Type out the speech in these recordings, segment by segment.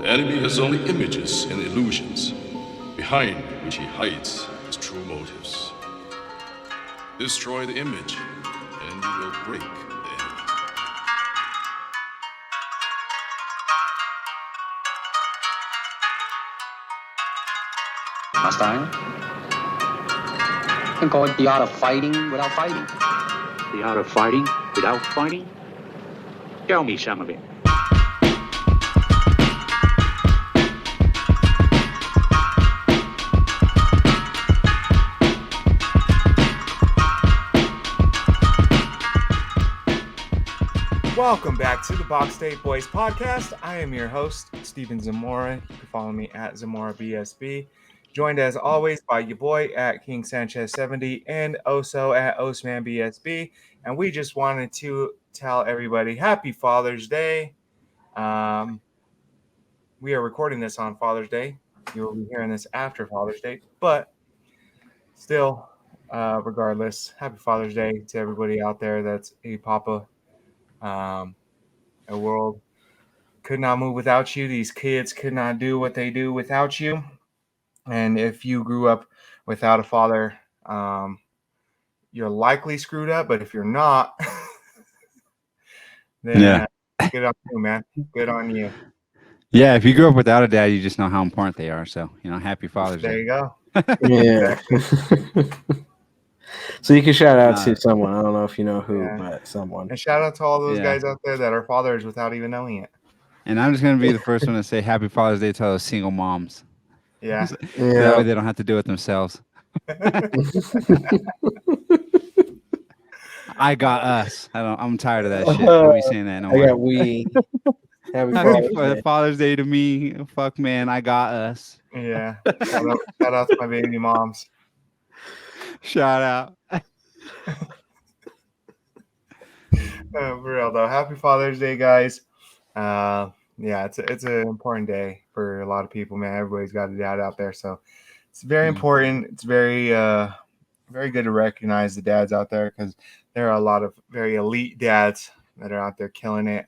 enemy has only images and illusions, behind which he hides his true motives. Destroy the image, and you will break the enemy. Mustang? You can call it the art of fighting without fighting. The art of fighting without fighting? Tell me some of it. Welcome back to the Box State Boys podcast. I am your host, Steven Zamora. You can follow me at ZamoraBSB. Joined as always by your boy at King Sanchez 70 and also at OsmanBSB. And we just wanted to tell everybody Happy Father's Day. We are recording this on Father's Day. You will be hearing this after Father's Day, but still, regardless, Happy Father's Day to everybody out there that's a papa. A world could not move without you. These kids could not do what they do without you. And if you grew up without a father, you're likely screwed up. But if you're not, then good on you, man. Good on you. Yeah, if you grew up without a dad, you just know how important they are. So, happy Father's Day. There you go. Yeah. So you can shout out to someone. I don't know if you know who, but someone. And shout out to all those guys out there that are fathers without even knowing it. And I'm just going to be the first one to say Happy Father's Day to those single moms. Yeah. That way they don't have to do it themselves. I got us. I'm tired of that shit. Don't be saying that no more. I got we. Happy Father's Day to me. Fuck, man. I got us. Yeah. Shout out to my baby moms. Shout out. For real though, Happy Father's Day, guys. It's an important day for a lot of people, man. Everybody's got a dad out there, so it's very important. It's very very good to recognize the dads out there because there are a lot of very elite dads that are out there killing it.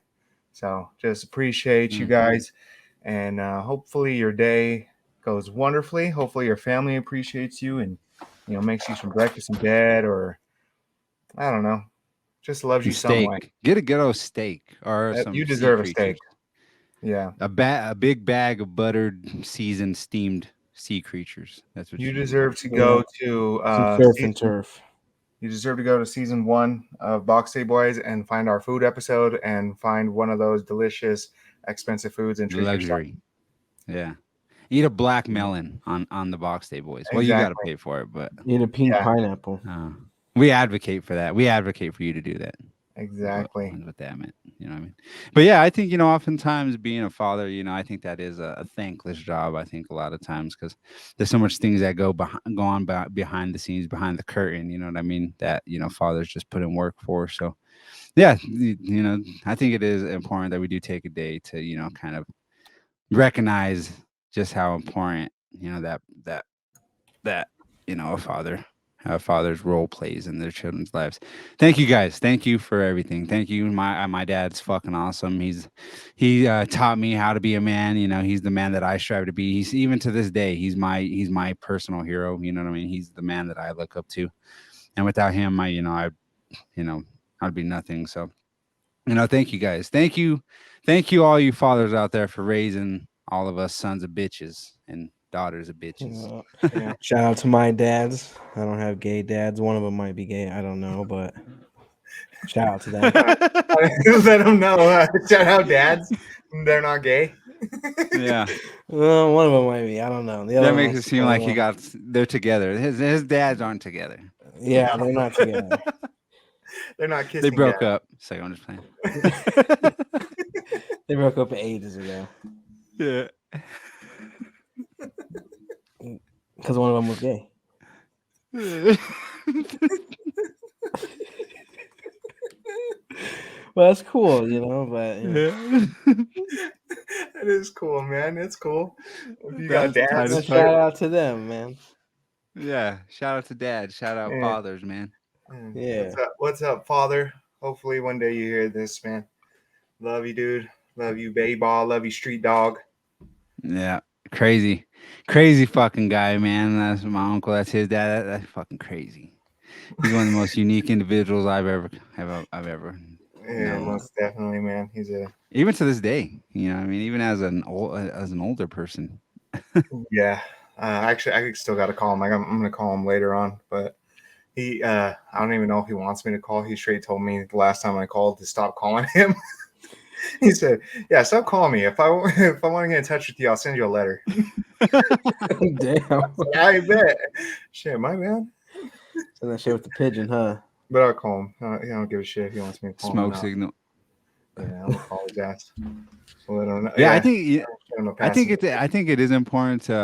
So just appreciate you guys, and hopefully your day goes wonderfully. Hopefully your family appreciates you and makes you some breakfast in bed, or I don't know, just loves you some way. Get a good old steak, or you deserve a steak. Yeah, a big bag of buttered, seasoned, steamed sea creatures. That's what you deserve to go to. Surf and turf. You deserve to go to season 1 of Box Day Boys and find our food episode and find one of those delicious, expensive foods and treat luxury. Yeah. Eat a black melon on the Box Day Boys. Well, exactly. You got to pay for it, but eat a pink pineapple. We advocate for that. We advocate for you to do that. Exactly. What that meant. You know what I mean? But yeah, I think, oftentimes being a father, I think that is a thankless job. I think a lot of times because there's so much things that go on behind the scenes, behind the curtain. You know what I mean? That, fathers just put in work for. So yeah, I think it is important that we do take a day to, kind of recognize just how important that a father's role plays in their children's lives. Thank you guys. Thank you for everything. Thank you. My dad's fucking awesome. He taught me how to be a man. He's the man that I strive to be. He's even to this day, he's my personal hero. You know what I mean? He's the man that I look up to. And without him, I'd be nothing. So, thank you guys. Thank you all you fathers out there for raising all of us sons of bitches and daughters of bitches. Yeah. Shout out to my dads. I don't have gay dads. One of them might be gay. I don't know, but shout out to them. Let them know. Shout out dads. They're not gay. Yeah. Well, one of them might be. I don't know. That makes it seem like they're together. His dads aren't together. Yeah, they're not together. They're not kissing. They broke up. So I'm just playing. They broke up ages ago. Yeah. Because one of them was gay. Well, that's cool, but That is cool, man. It's cool. If you got dads. Shout out to them, man. Yeah. Shout out to dad. Shout out fathers, man. Yeah. What's up, father? Hopefully one day you hear this, man. Love you, dude. Love you, baby ball. Love you, street dog. Yeah, crazy fucking guy, man. That's my uncle. That's his dad. That's fucking crazy. He's one of the most unique individuals I've ever Yeah, known. most definitely, man. He's a Even to this day, you know, I mean, even as an older person. yeah. Actually, I still got to call him. I'm gonna call him later on, but he I don't even know if he wants me to call. He straight told me the last time I called to stop calling him. He said, "Yeah, stop calling me. If I want to get in touch with you, I'll send you a letter." Damn. I bet. Shit, my bad. Send that shit with the pigeon, huh? But I'll call him. I don't give a shit if he wants me to call him or Smoke not. signal. Yeah, I'm gonna call his ass. Well, I don't know. Yeah, Yeah, I think it is important to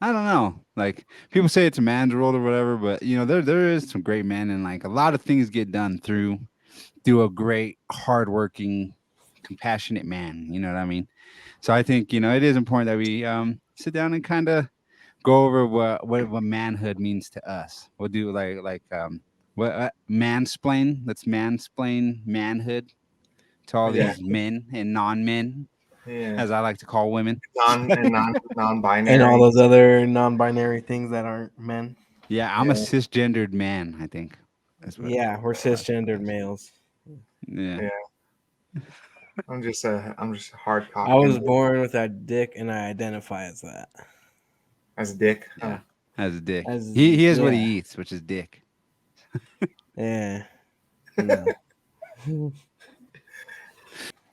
I don't know. Like people say it's a man's world or whatever, but you know, there is some great men and like a lot of things get done through a great, hardworking, compassionate man. You know what I mean? So I think, you know, it is important that we sit down and kind of go over what manhood means to us. We'll do what mansplain. Let's mansplain manhood to all Yeah, these men and non-men, yeah. as I like to call women. Non-binary. And all those other non-binary things that aren't men. Yeah, I'm a Yeah, cisgendered man, I think. That's what. Yeah, we're cisgendered males. Yeah. yeah. I'm just a hard I cock was born with a dick, and I identify as that. as a dick. Yeah. As a dick. As He is what he yeah, eats, which is dick. yeah. You know.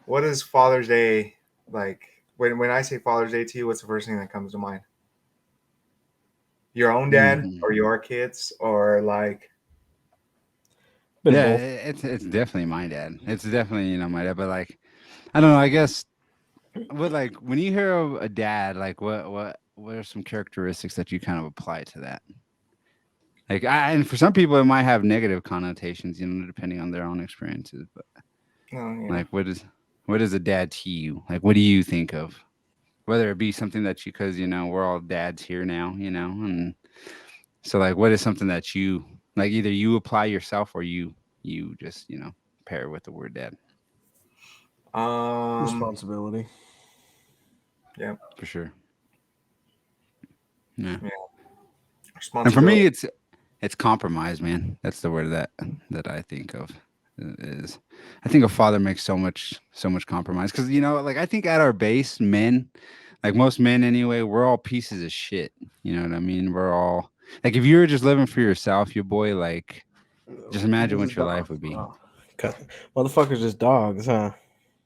What is Father's Day like? When I say Father's Day to you, what's the first thing that comes to mind? Your own dad Mhm. or your kids or like Been Yeah, both. it's definitely my dad. It's definitely, you know, my dad, but like I don't know, I guess what like when you hear of a dad, like what are some characteristics that you kind of apply to that? Like and for some people it might have negative connotations, you know, depending on their own experiences, but yeah. like what is a dad to you? Like what do you think of? Whether it be something that you because you know, we're all dads here now, you know, and so like what is something that you like either you apply yourself or you just, you know, pair with the word dad Responsibility. Yeah, for sure. Yeah. yeah. And for Responsibility. me it's compromise, man. That's the word that I think of is I think a father makes so much compromise because you know like I think at our base men like most men anyway we're all pieces of shit, you know what I mean? We're all like if you were just living for yourself, your boy, like just imagine This is what your dog. life would be. Oh. Motherfuckers just dogs, huh?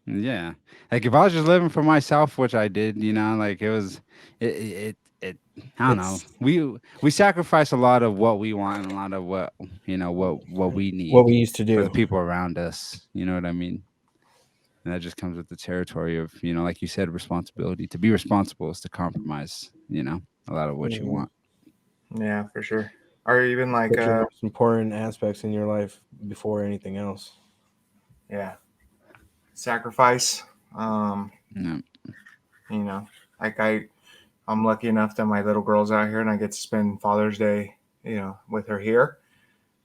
Yeah. Like if I was just living for myself, which I did, you know, like it was it I don't know. It's We sacrifice a lot of what we want and a lot of what, you know, what we what need we used to for the do. people around us. You know what I mean? And that just comes with the territory of, you know, like you said, responsibility. To be responsible is to compromise, you know, a lot of what you Mhm. want. Yeah, for sure. Or even like Put your most important aspects in your life before anything else. yeah, sacrifice. Yeah. You know, like I'm lucky enough that my little girl's out here and I get to spend Father's Day, with her here.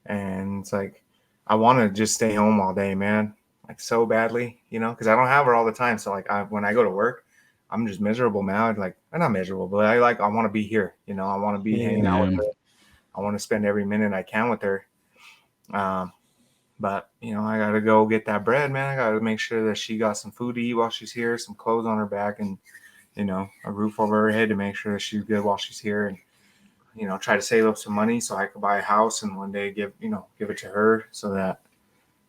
And it's like I want to just stay home all day, man. Like so badly, because I don't have her all the time. So like when I go to work, I'm just miserable, man. Like I'm not miserable, but I want to be here. I want to be hanging out Yeah. with Yeah. her. I want to spend every minute I can with her. Um, but I gotta go get that bread, man. I gotta make sure that she got some food to eat while she's here, some clothes on her back, and a roof over her head to make sure that she's good while she's here, and try to save up some money so I could buy a house and one day give it to her so that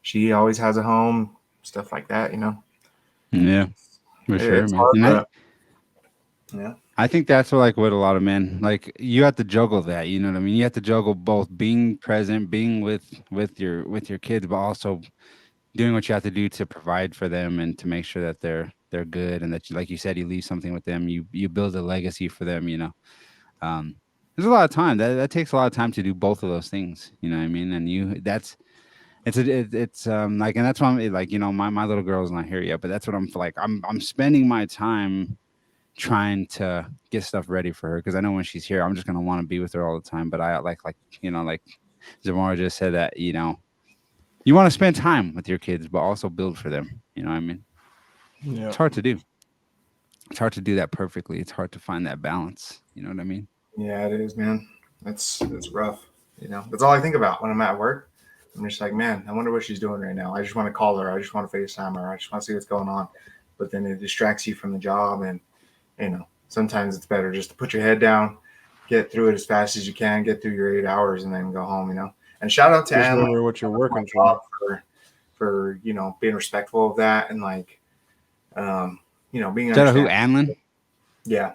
she always has a home, stuff like that. Yeah. For sure, It's man. hard, And but yeah, I think that's like what a lot of men like. You have to juggle that. You know what I mean? You have to juggle both being present, being with your kids, but also doing what you have to do to provide for them and to make sure that they're good and that, like you said, you leave something with them. You build a legacy for them. You know, um, there's a lot of time that takes a lot of time to do both of those things. You know what I mean? And it's like, and that's why I'm like, you know, my little girl's not here yet, but that's what I'm like. I'm spending my time trying to get stuff ready for her because I know when she's here, I'm just gonna want to be with her all the time. But I like you know, like Zamora just said that, you know, you want to spend time with your kids, but also build for them. You know what I mean? Yeah. It's hard to do. it's hard to do that perfectly. It's hard to find that balance. You know what I mean? Yeah, it is, man. It's rough. You know, that's all I think about when I'm at work. I'm just like, man, I wonder what she's doing right now. I just want to call her. I just want to FaceTime her. I just want to see what's going on. But then it distracts you from the job, and sometimes it's better just to put your head down, get through it as fast as you can, get through your 8 hours, and then go home. And shout out to Just Anne remember what you're my working job for. for being respectful of that, and like being Shout out who, understanding. Anlin? Yeah.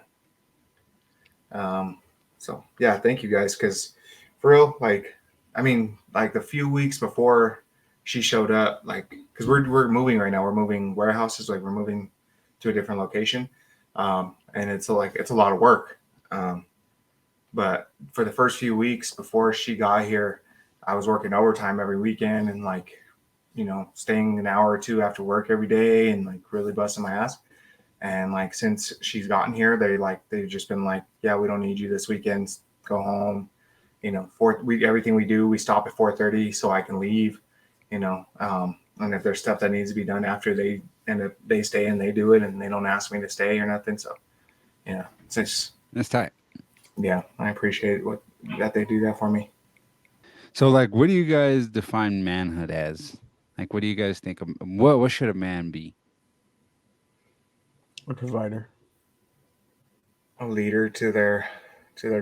So yeah, thank you guys, because for real, like, I mean, like the few weeks before she showed up, like, because we're moving right now, we're moving warehouses, like we're moving to a different location, and it's a lot of work. But for the first few weeks before she got here, I was working overtime every weekend and like, staying an hour or two after work every day and like really busting my ass. And like since she's gotten here, they've just been like, yeah, we don't need you this weekend. Go home. Everything we do, we stop at 4:30 so I can leave. And if there's stuff that needs to be done after they stay and they do it, and they don't ask me to stay or nothing. So yeah, it's just, That's tight. yeah, I appreciate that they do that for me. So, like, what do you guys define manhood as? Like, what do you guys think of what should a man be? A provider. A leader to their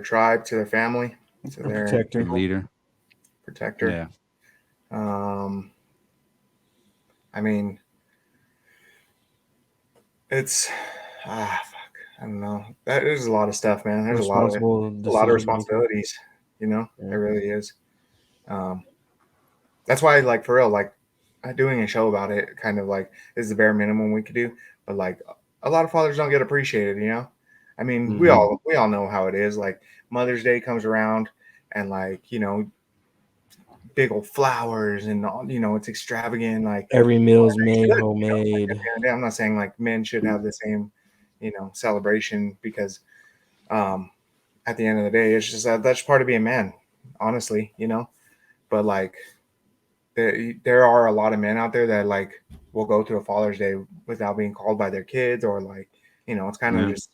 tribe, to their family, to A their protector. Leader. protector. Yeah. I mean, it's fuck. I don't know. There's a lot of stuff, man. There's a lot of Responsible responsibilities. Yeah. There really is. That's why, like, for real, like, doing a show about it kind of like is the bare minimum we could do. But like, a lot of fathers don't get appreciated. I mean, we all know how it is. Like, Mother's Day comes around, and like, big old flowers and all, it's extravagant. Like, Every meal's made homemade. I'm not saying like men should have the same, celebration, because at the end of the day, it's just that's part of being a man, honestly, But like, there are a lot of men out there that like will go to a Father's Day without being called by their kids, or like, it's kind of just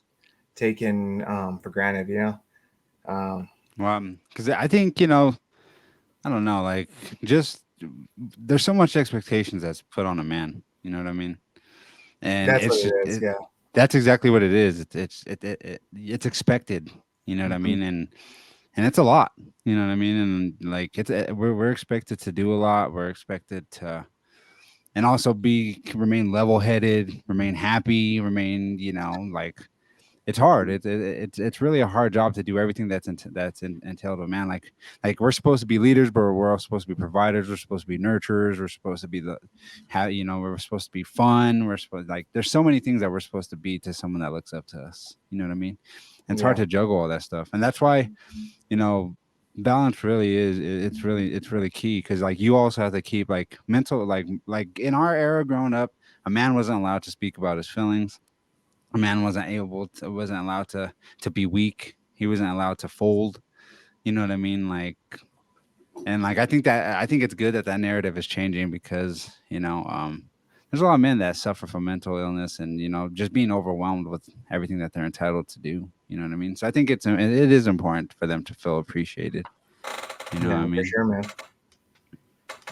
taken for granted, Well, because I think I don't know, like, just there's so much expectations that's put on a man. You know what I mean? And That's it's what just it is. Yeah. that's exactly what it is. It's expected. You know what I mean? And it's a lot. You know what I mean? And like we're expected to do a lot. We're expected to, and also remain level headed, remain happy, remain like. It's hard. It's really a hard job to do everything that's entailed of a man. Like we're supposed to be leaders, but we're all supposed to be providers. We're supposed to be nurturers. We're supposed to be we're supposed to be fun. We're supposed, like, there's so many things that we're supposed to be to someone that looks up to us. You know what I mean? And it's hard to juggle all that stuff, and that's why balance really is. It's really key, because like you also have to keep like mental, like in our era growing up, a man wasn't allowed to speak about his feelings. A man wasn't allowed to be weak. He wasn't allowed to fold. You know what I mean? Like, and like I think it's good that narrative is changing, because there's a lot of men that suffer from mental illness and just being overwhelmed with everything that they're entitled to do. You know what I mean? So I think it is important for them to feel appreciated. You know what I mean? For sure, man.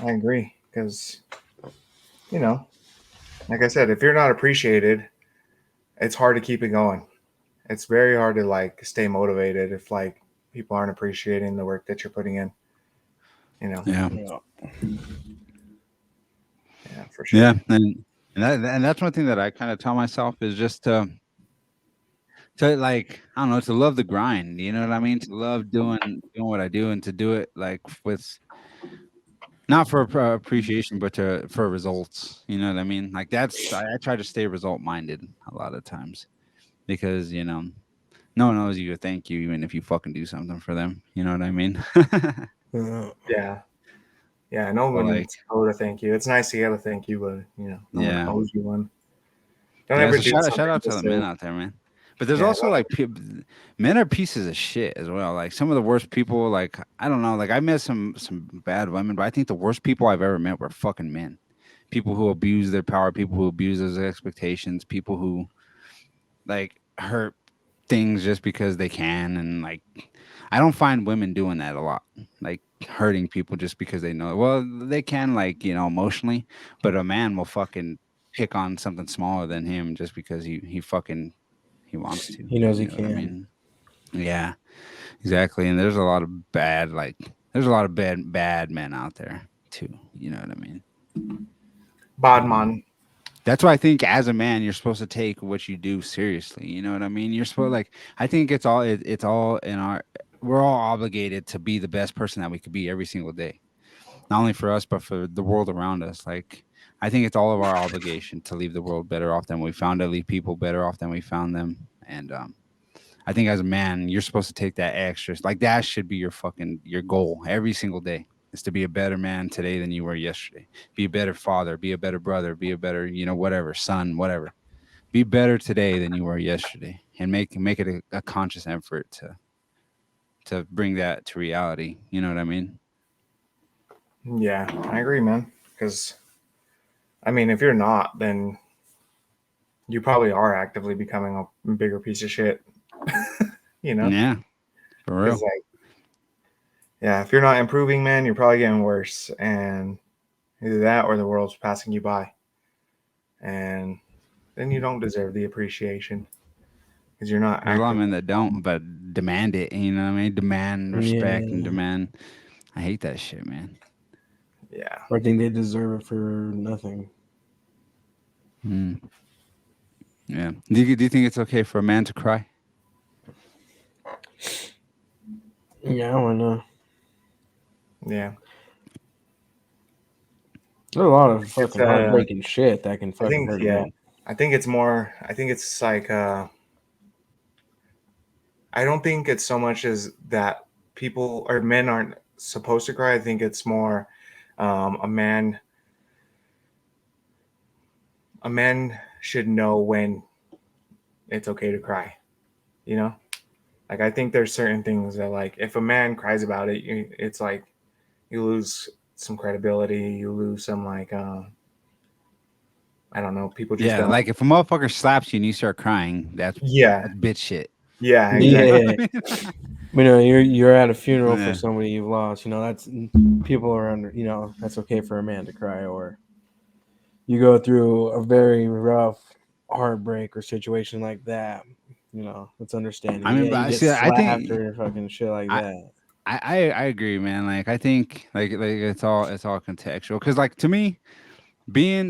I agree, because like I said, if you're not appreciated, it's hard to keep it going. It's very hard to like stay motivated if like people aren't appreciating the work that you're putting in. Yeah. Yeah, for sure. Yeah, and that's one thing that I kind of tell myself is just to like, I don't know, to love the grind. You know what I mean? To love doing what I do, and to do it like with not for appreciation, but for results. You know what I mean? Like I try to stay result minded a lot of times, because no one owes you a thank you, even if you fucking do something for them. You know what I mean? Yeah. No one's owed a thank you. It's nice to get a thank you, but no one owes you one. Don't ever do shout out to the men out there, man. But there's also like men are pieces of shit as well. Like some of the worst people. Like, I don't know. Like, I met some bad women, but I think the worst people I've ever met were fucking men. People who abuse their power. People who abuse those expectations. People who like hurt things just because they can, and like I don't find women doing that a lot, like hurting people just because they know. Well, they can, like, emotionally, but a man will fucking pick on something smaller than him just because he wants to. He knows You he know what I can. mean? Yeah, exactly. And there's a lot of there's a lot of bad men out there too. You know what I mean? Bad man. That's why I think as a man, you're supposed to take what you do seriously. You know what I mean? You're supposed, like, I think it's all in our, we're all obligated to be the best person that we could be every single day. Not only for us, but for the world around us. Like, I think it's all of our obligation to leave the world better off than we found it, leave people better off than we found them. And I think as a man, you're supposed to take that extra. Like, that should be your goal every single day, is to be a better man today than you were yesterday. Be a better father, be a better brother, be a better, whatever, son, whatever. Be better today than you were yesterday, and make it a conscious effort to bring that to reality. You know what I mean? Yeah, I agree, man. Because I mean, if you're not, then you probably are actively becoming a bigger piece of shit. You know, Yeah, for because real. like, yeah, if you're not improving, man, you're probably getting worse, and either that or the world's passing you by, and then you don't deserve the appreciation because you're not There's a lot of actively. men that don't, but demand it. You know what I mean? Demand respect and Yeah. demand. I hate that shit, man. Yeah, Or think they deserve it for nothing. Mm. Yeah. Do you think it's okay for a man to cry? Yeah, I wanna. yeah. There's a lot of It's fucking heartbreaking shit that can I fucking think hurt yeah. men. I think it's more. I think it's like. I don't think it's so much as that people or men aren't supposed to cry. I think it's more a man. A man should know when it's okay to cry. You know, like I think there's certain things that like if a man cries about it, it's like you lose some credibility. You lose some like I don't know. People just Yeah, don't. like if a motherfucker slaps you and you start crying, Yeah, that's bitch shit. yeah, You know exactly. what Yeah, I mean? you're at a funeral for Yeah. somebody you've lost. That's people are under. That's okay for a man to cry, or you go through a very rough heartbreak or situation like that. It's understanding. I mean, Yeah, but you I get see. I slapped think or fucking shit like I, that. I agree, man. Like I think like it's all contextual. Because like to me,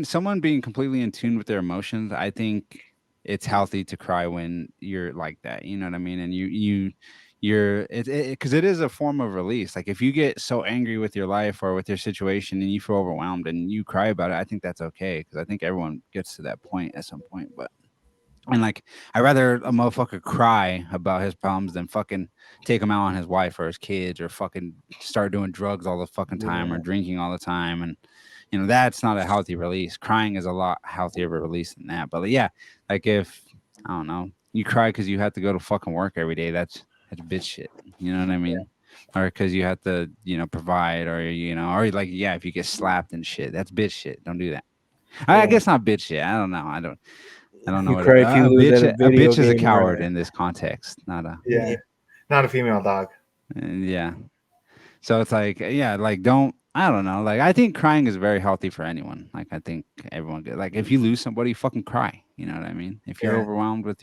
someone being completely in tune with their emotions, I think it's healthy to cry when you're like that. You know what I mean? And you're because it is a form of release. Like if you get so angry with your life or with your situation and you feel overwhelmed and you cry about it, I think that's okay, because I think everyone gets to that point at some point. But and like, I'd rather a motherfucker cry about his problems than fucking take him out on his wife or his kids, or fucking start doing drugs all the fucking time or Yeah, drinking all the time. And that's not a healthy release. Crying is a lot healthier of a release than that. But yeah, like if I don't know, you cry because you have to go to fucking work every day, that's bitch shit. You know what I mean? Or because you have to, provide, or or like, yeah, if you get slapped and shit, that's bitch shit. Don't do that. I yeah. guess not bitch shit. I don't know. I don't know You what cry if you a lose bitch. at a A video bitch is a game, coward right? in this context, not a. Yeah, Yeah, not a female dog. Yeah. So it's like, yeah, like don't. I don't know. Like I think crying is very healthy for anyone. Like I think everyone get, like if you lose somebody, fucking cry. You know what I mean? If you're Yeah, overwhelmed with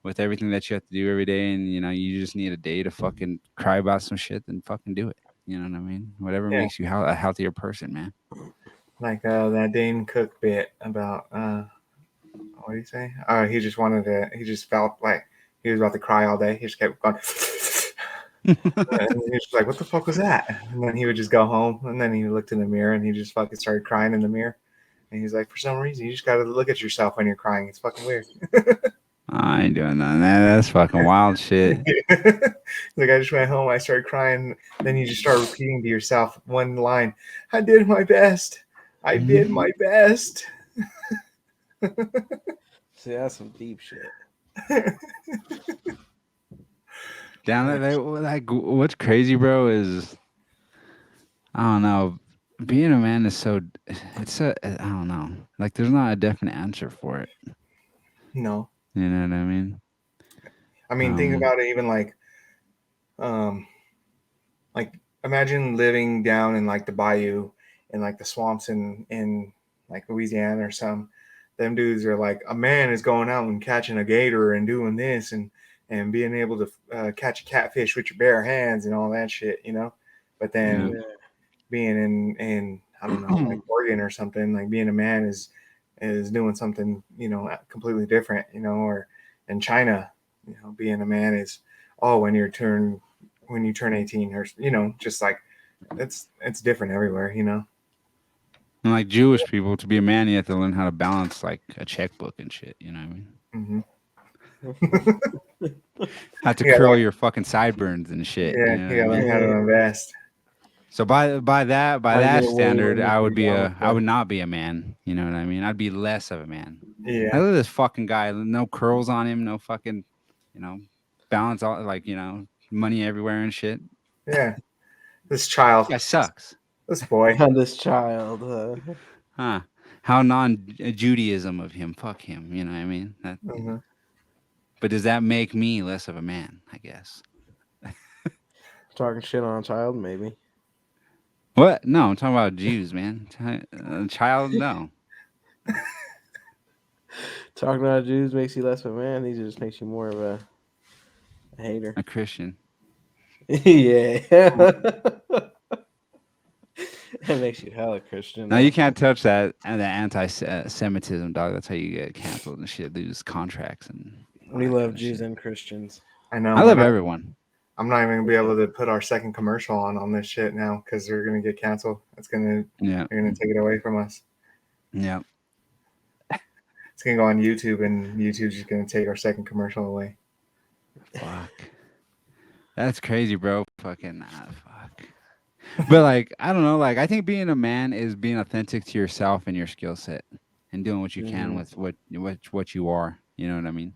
with everything that you have to do every day, and you just need a day to fucking cry about some shit, then fucking do it. You know what I mean? Whatever yeah. makes you a healthier person, man. Like that Dane Cook bit about what do you say? He just wanted to. He just felt like he was about to cry all day. He just kept going. And he was just like, "What the fuck was that?" And then he would just go home, and then he looked in the mirror, and he just fucking started crying in the mirror. And he's like, "For some reason, you just got to look at yourself when you're crying. It's fucking weird." I ain't doing none of that. That's fucking wild shit. Like I just went home, I started crying. Then you just start repeating to yourself one line: "I did my best. I did my best." see, that's some deep shit. Down Like, there, like what's crazy, bro, is I don't know. Being a man is it's I don't know. Like there's not a definite answer for it. No. You know what I mean? I mean, think Um, about it. Even um, like imagine living down in like the bayou and like the swamps in like Louisiana or some. Them dudes are like, a man is going out and catching a gator and doing this and being able to catch a catfish with your bare hands and all that shit, you know. But then Yeah. being in I don't know, like Oregon or something, like being a man is doing something, you know, completely different, you know. Or in China, you know, being a man is, oh, when you turn 18, or you know, just like it's different everywhere, you know. and like Jewish people, to be a man, you have to learn how to balance like a checkbook and shit. You know what I mean? Hmm. Have to Yeah, curl your fucking sideburns and shit. You yeah, know you what I gotta learn mean? how to invest. So by I that get away standard, when you can balance I that. would not be a man. You know what I mean? I'd be less of a man. I Yeah, look at this fucking guy, no curls on him, no fucking, you know, balance all like, you know, money everywhere and shit. yeah. This child, Guy sucks. this boy. This child. Huh. How non-Judaism of him. Fuck him. You know what I mean? Hmm. But does that make me less of a man? I guess. Talking shit on a child, maybe. What? No, I'm talking about Jews, man. Child, no. Talking about Jews makes you less of a man. These just makes you more of a hater. A Christian. Yeah. That makes you hella Christian. No, you can't touch that and the anti-Semitism, dog. That's how you get canceled and shit. Lose contracts and all We that love kind of Jews shit. and Christians. I know. I love everyone. I'm not even gonna be able to put our second commercial on this shit now because they're gonna get canceled. Yeah, They're gonna take it away from us. yeah. It's gonna go on YouTube, and YouTube's just gonna take our second commercial away. Fuck. That's crazy, bro. Fucking fuck. But like, I don't know. Like, I think being a man is being authentic to yourself and your skill set, and doing what you can with what you are. You know what I mean?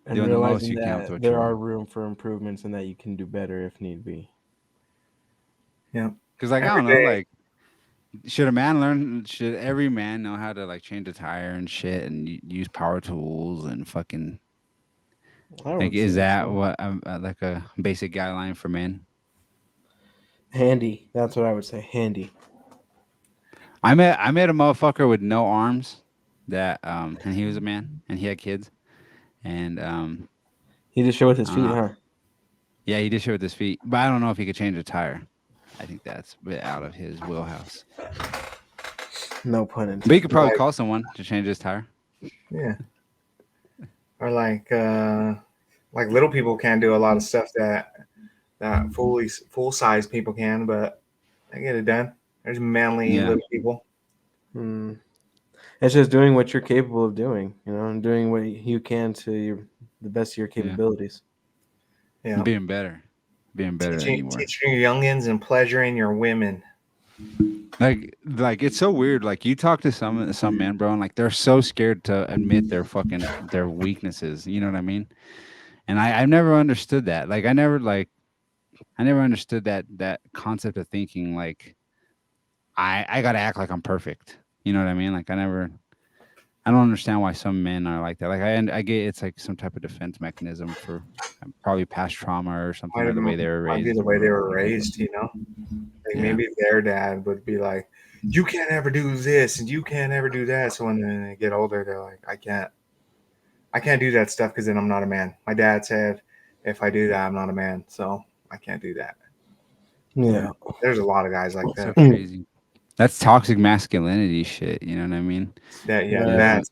And Doing the most realizing you can with that what you there are are. room for improvements and that you can do better if need be. Yeah, Because like, I every don't know. day. Like, should a man learn? Should every man know how to like change a tire and shit and use power tools and fucking I like? would Is say that so. what like a basic guideline for men? Handy. That's what I would say. Handy. I met a motherfucker with no arms that and he was a man and he had kids and He just showed with his I don't feet, know. huh? Yeah, he did shit with his feet, but I don't know if he could change a tire. I think that's a bit out of his wheelhouse. No pun But intended. he could probably call someone to change his tire. Yeah, or like little people can do a lot of stuff that full size people can, but they get it done. There's manly Yeah, little people. Hmm. It's just doing what you're capable of doing, and doing what you can to the best of your yeah, capabilities. Yeah, being better than you were. teaching your youngins and pleasuring your women. Like it's so weird. Like you talk to some men, bro, and like they're so scared to admit their weaknesses. You know what I mean? And I've never understood that. Like I never understood that concept of thinking like I gotta act like I'm perfect. You know what I mean? Like I don't understand why some men are like that. Like I get it's like some type of defense mechanism for probably past trauma or something, or the way they were Might be raised. the way they were raised, you know. Like Yeah, maybe their dad would be like, "You can't ever do this, and you can't ever do that." So when they get older, they're like, I can't do that stuff because then I'm not a man." My dad said, "If I do that, I'm not a man, so I can't do that." You Yeah. know, there's a lot of guys like so that. crazy. That's toxic masculinity shit. You know what I mean? Right. That's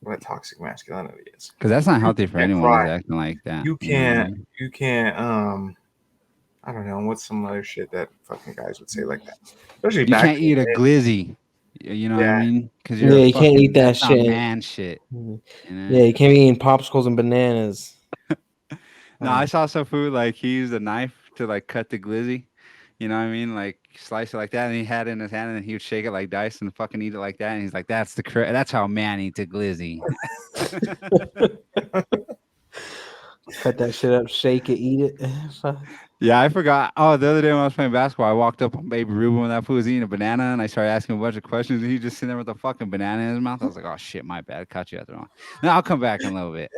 what toxic masculinity is. Because that's not healthy for You can't anyone. Is cry. acting like that. You You know what I can't. mean? You can't. I don't know what's some other shit that fucking guys would say like that. Especially You back can't in the eat a day. glizzy. You know what I Yeah, mean? Because Yeah, you're a you can't eat fucking. that That's not shit. man shit. You know? Yeah, you can't be eating popsicles and bananas. No, I saw some food like he used a knife to like cut the glizzy. You know what I mean? Like slice it like that, and he had it in his hand, and then he would shake it like dice and fucking eat it like that. And he's like, that's how a man eats a glizzy." Cut that shit up, shake it, eat it. Fuck. Yeah, I forgot. Oh, the other day when I was playing basketball, I walked up on Baby Ruben when that fool was eating a banana, and I started asking him a bunch of questions, and he just sitting there with a fucking banana in his mouth. I was like, "Oh shit, my bad. Caught you at the wrong." Now I'll come back in a little bit.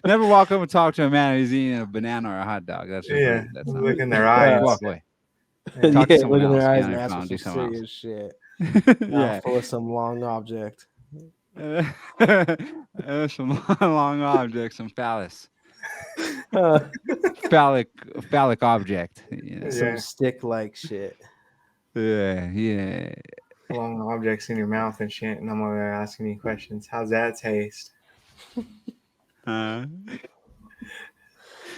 Never walk up and talk to a man who's eating a banana or a hot dog. That's just Yeah, rude. That's not look rude. in their eyes. Walk away. Yeah, Talk to someone look in else. their Be eyes on and your ask phone. for Do some something serious shit. yeah. Full of some long object. Some long object, some phallus, Uh, phallic object. Yeah, some Yeah, stick-like shit. yeah. long objects in your mouth and shit, and I'm over there asking you questions. How's that taste? How's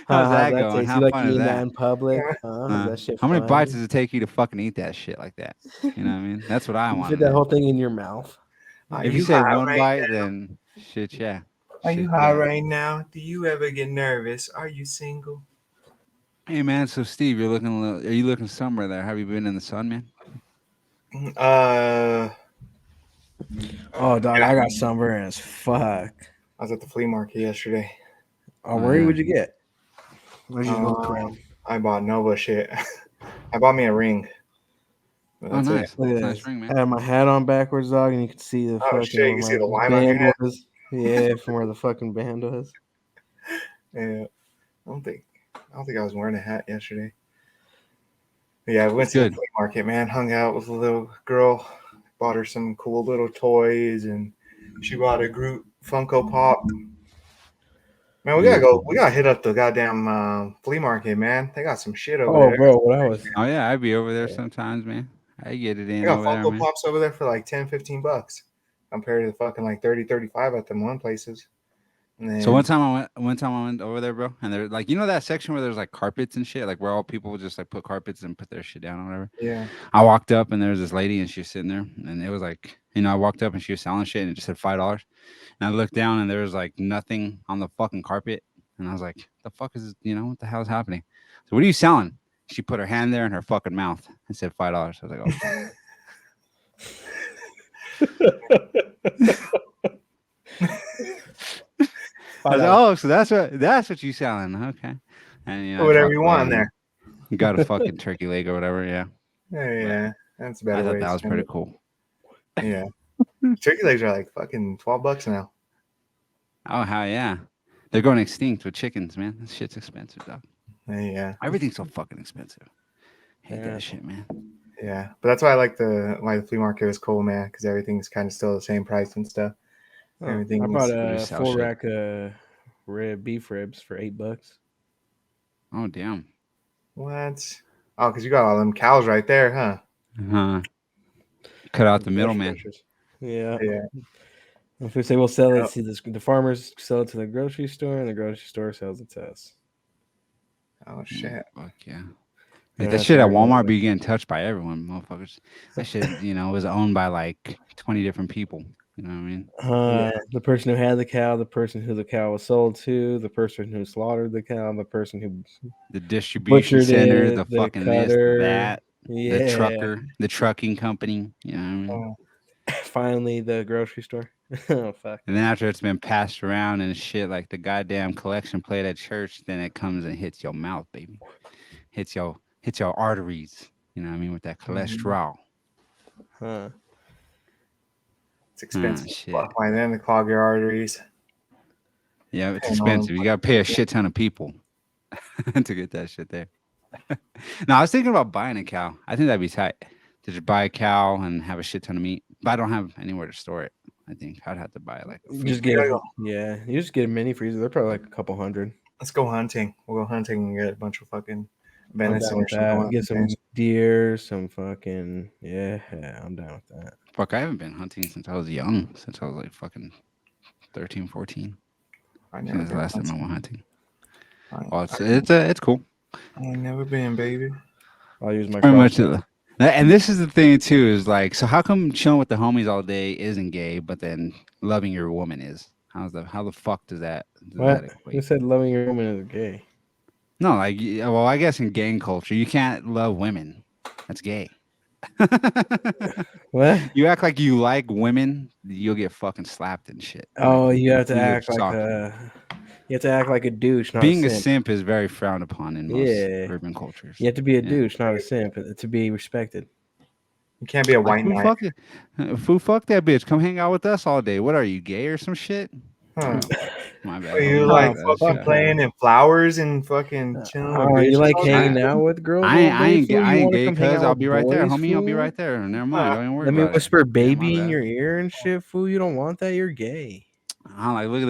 How's that that going? taste? You How like fun is eating that that? in public? Is that shit How many fun? bites does it take you to fucking eat that shit like that? You know what I mean? That's what I You want. fit that whole thing in your mouth. Are If you you say high one right bite, now? then shit, yeah. Are you Shit, high yeah. right now? Do you ever get nervous? Are you single? Hey man, so Steve, you're looking a little. Are you looking somewhere there? Have you been in the sun, man? Uh, Oh, dog, yeah. I got sunburn as fuck. I was at the flea market yesterday. Oh, where would you get? Where'd you look Uh, around? I bought Nova shit. I bought me a ring. Oh, That's it. nice. Look at Nice this. ring, man. I had my hat on backwards, dog, and you could see the Oh fucking shit! You where see the my line on your band head? was. Yeah, from where the fucking band was. Yeah. I don't think I was wearing a hat yesterday. But yeah, we went It's to the good. flea market, man. Hung out with a little girl. Bought her some cool little toys, and she bought a Groot Funko Pop. Man, we gotta go. We gotta hit up the goddamn flea market, man. They got some shit over Oh, there. bro, what I was. Oh yeah, I'd be over there sometimes, man. I get it They in got over there, Funko man. Pops over there for like 10, 15 bucks compared to the fucking like 30, 35 at them one places. And then, So one time I went over there, bro, and they're like, you know that section where there's like carpets and shit, like where all people just like put carpets and put their shit down or whatever. yeah. I walked up and there was this lady and she was sitting there, and it was like, I walked up and she was selling shit and it just said $5, and I looked down and there was like nothing on the fucking carpet, and I was like, the fuck is, what the hell is happening? So what are you selling? She put her hand there in her fucking mouth and said $5. I was like, oh fuck. I was like, oh, so that's what you selling, okay? And Put whatever you want in there. You got a fucking turkey leg or whatever, yeah. Yeah, that's a I better way. thought that to was spend pretty it. cool. Yeah, turkey legs are like fucking $12 now. Oh hell yeah, they're going extinct with chickens, man. This shit's expensive, dog. Yeah, Everything's so fucking expensive. Hate Yeah. that shit, man. yeah, but that's why I like why the flea market is cool, man, because everything's kind of still the same price and stuff. Oh, Everything I bought is- They a just sell full shit. rack of beef ribs for $8. Oh damn. What? Oh, because you got all them cows right there, huh? Huh. Cut out the Fresh middleman. butchers. Yeah. Yeah. If we say we'll sell Yeah. it, see the farmers sell it to the grocery store, and the grocery store sells it to us. Oh shit. Fuck yeah. Yeah, Like that that's shit at very Walmart good. be getting touched by everyone, motherfuckers. That shit, was owned by like 20 different people. You know what I mean? The person who had the cow, the person who the cow was sold to, the person who slaughtered the cow, the person who The distribution butchered center, it, the the fucking this, cutter. the that, Yeah. the trucker, the trucking company. You know what I mean? Oh, Finally, the grocery store. Oh fuck. And then after it's been passed around and shit, like the goddamn collection plate at church, then it comes and hits your mouth, baby. Hits your arteries. You know what I mean? With that cholesterol. Huh. it's expensive. shit. Fuck, why then to clog your arteries? Yeah, it's And all expensive. them You gotta pay a shit ton of people to get that shit there. No, I was thinking about buying a cow. I think that'd be tight to just buy a cow and have a shit ton of meat. But I don't have anywhere to store it. I think I'd have to buy like a You food just get you just get a mini freezer. They're probably like a couple hundred. Let's go hunting. We'll go hunting and get a bunch of fucking I'm down venison or with something. that. Get some deer, some fucking yeah. I'm down with that. Fuck, I haven't been hunting since I was young. Since I was like fucking 13, 14. I I never think that's the been last time I hunting. went hunting. Well, it's cool. I ain't never been, baby. I'll use my Pretty much. crossbow. And this is the thing too, is like, so how come chilling with the homies all day isn't gay, but then loving your woman is? How the fuck does that What? equate? Who said loving your woman is gay? No, like, well, I guess in gang culture, you can't love women. That's gay. What? You act like you like women, you'll get fucking slapped and shit. Oh, Like, you have to you get act like socked. You have to act like a douche, not Being a a simp. simp is very frowned upon in most Yeah. urban cultures. You have to be a Yeah. douche, not a simp, to be respected. You can't be a Like, white knight. fuck that bitch. Come hang out with us all day. What are you, gay or some shit? Huh. My bad. Are you homie. like Oh, fucking fuck playing in flowers and fucking chilling with Oh, you bitches like all hanging day? out with girls I ain't, all I day, ain't, fool? I You ain't want to gay, come hang cuz out I'll with be right there, boys, homie. I'll be fool? right there. Never mind. Don't even worry Let me about whisper it. Yeah, my baby in bad. your ear and shit, fool. You don't want that. You're gay. I'm like, look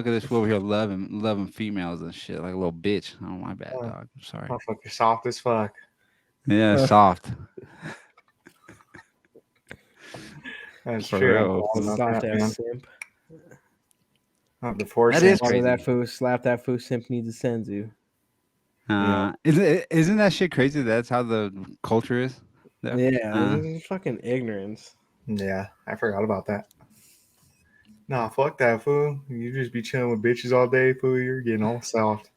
at this fool over here loving females and shit like a little bitch. Oh, my bad, Oh, dog. I'm sorry. motherfucker soft as fuck. Yeah, soft. That's For true. real, I'm fool. not Soft that, man. ass simp. Not before That is simp. Follow that crazy. fool. Slap that fool. Simp needs a senzu. Isn't that shit crazy? That's how the culture is. Yeah, Uh, this is fucking ignorance. Yeah, I forgot about that. Nah, fuck that, fool. You just be chilling with bitches all day, fool. You're getting all soft.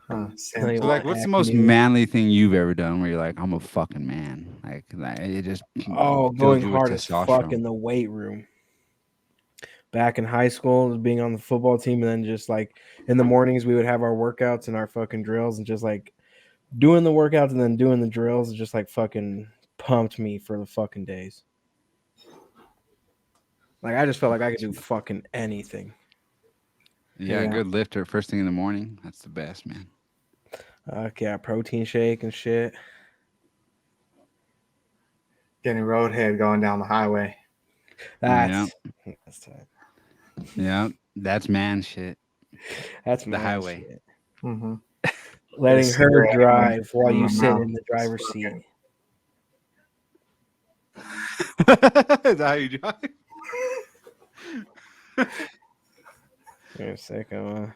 Tell you so, what, like, what's the Happy most New- manly thing you've ever done where you're like, I'm a fucking man? Like it just Oh, fills going you with hard as fuck in testosterone. the weight room. Back in high school, being on the football team, and then just like in the mornings, we would have our workouts and our fucking drills, and just like doing the workouts and then doing the drills, just like fucking pumped me for the fucking days. Like I just felt like I could do fucking anything. Yeah, Yeah. good lifter first thing in the morning. That's the best, man. Yeah, protein shake and shit. Getting roadhead going down the highway. That's tight. Yeah, that's man shit. That's The man highway. shit. Mm-hmm. Letting her cigarette drive while in you my sit mouth. in the driver's It's seat. fucking- Is that how you drive? You're a sicko,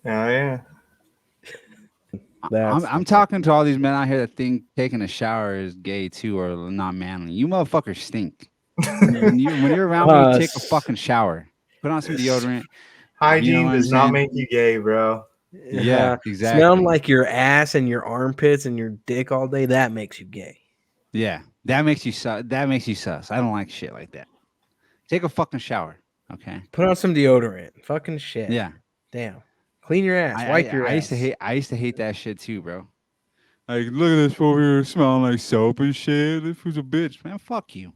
Oh yeah. I'm talking to all these men out here that think taking a shower is gay too or not manly. You motherfuckers stink. When you're around me, take a fucking shower. Put on some deodorant. Hygiene You know what I'm does not saying? make you gay, bro. Yeah, exactly. Smelling like your ass and your armpits and your dick all day, that makes you gay. Yeah, that makes you sus. I don't like shit like that. Take a fucking shower, okay? Put on some deodorant. Fucking shit. Yeah. Damn. Clean your ass. Wipe your I ass. used to hate that shit too, bro. Like, look at this fool here smelling like soap and shit. This fool's a bitch, man. Fuck you.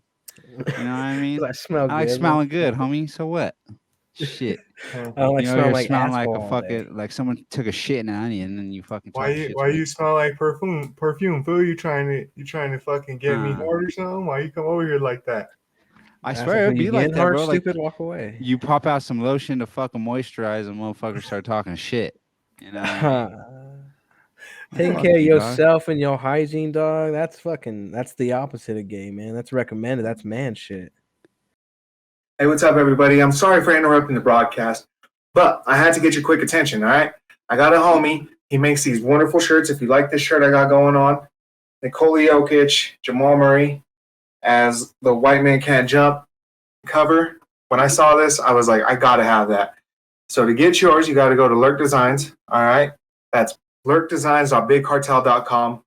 You know what I mean? I smell I like good. smelling good, homie. So what? Shit. I don't like You know, smelling you're like smelling like asshole a all day. fucking like someone took a shit in an onion and then you fucking talk shit. Why you smell like perfume, fool? You trying to fucking get me hard or something? Why you come over here like that? I swear it'd be like that, hard, bro. Like stupid, walk away. you pop out some lotion to fucking moisturize and motherfuckers start talking shit. You know what I mean? Taking Fuck care of you, dog. yourself and your hygiene, dog. That's the opposite of gay, man. That's recommended. That's man shit. Hey, what's up, everybody? I'm sorry for interrupting the broadcast, but I had to get your quick attention, all right? I got a homie. He makes these wonderful shirts. If you like this shirt I got going on, Nikola Jokic, Jamal Murray, as the White Man Can't Jump cover. When I saw this, I was like, I got to have that. So to get yours, you got to go to Lurk Designs, all right? That's lurkdesigns.bigcartel.com.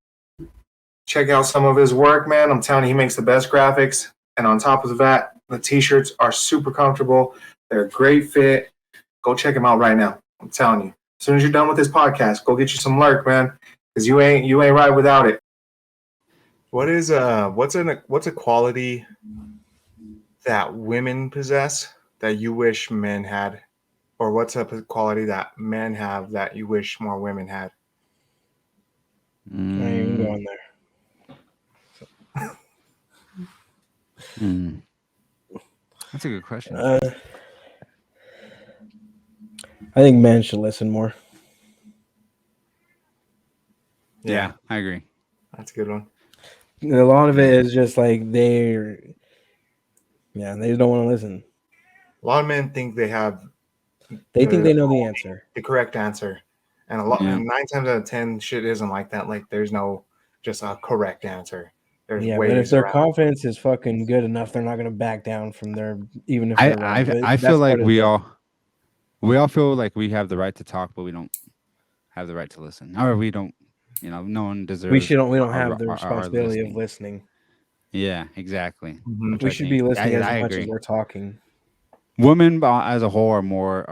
Check out some of his work, man. I'm telling you, he makes the best graphics. And on top of that, the t-shirts are super comfortable. They're a great fit. Go check them out right now. I'm telling you. As soon as you're done with this podcast, go get you some Lurk, man. Because you ain't right without it. What's a quality that women possess that you wish men had? Or what's a quality that men have that you wish more women had? I ain't even going there. That's a good question. I think men should listen more. Yeah, I agree. That's a good one. A lot of it is just like they don't want to listen. A lot of men think they have They think they know the answer. the correct answer. And and 9 times out of 10 shit isn't like that. Like there's no just a correct answer. There's Yeah, ways but if their around. confidence is fucking good enough, they're not gonna back down from their even if they're wrong. But I that's feel like part of we the- all feel like we have the right to talk, but we don't have the right to listen, or we don't. You know, no one deserves. we don't our- have the our responsibility of listening. listening. Yeah, exactly. Mhm. Which We I should think- be listening I as much as agree. we're talking. women as a whole are more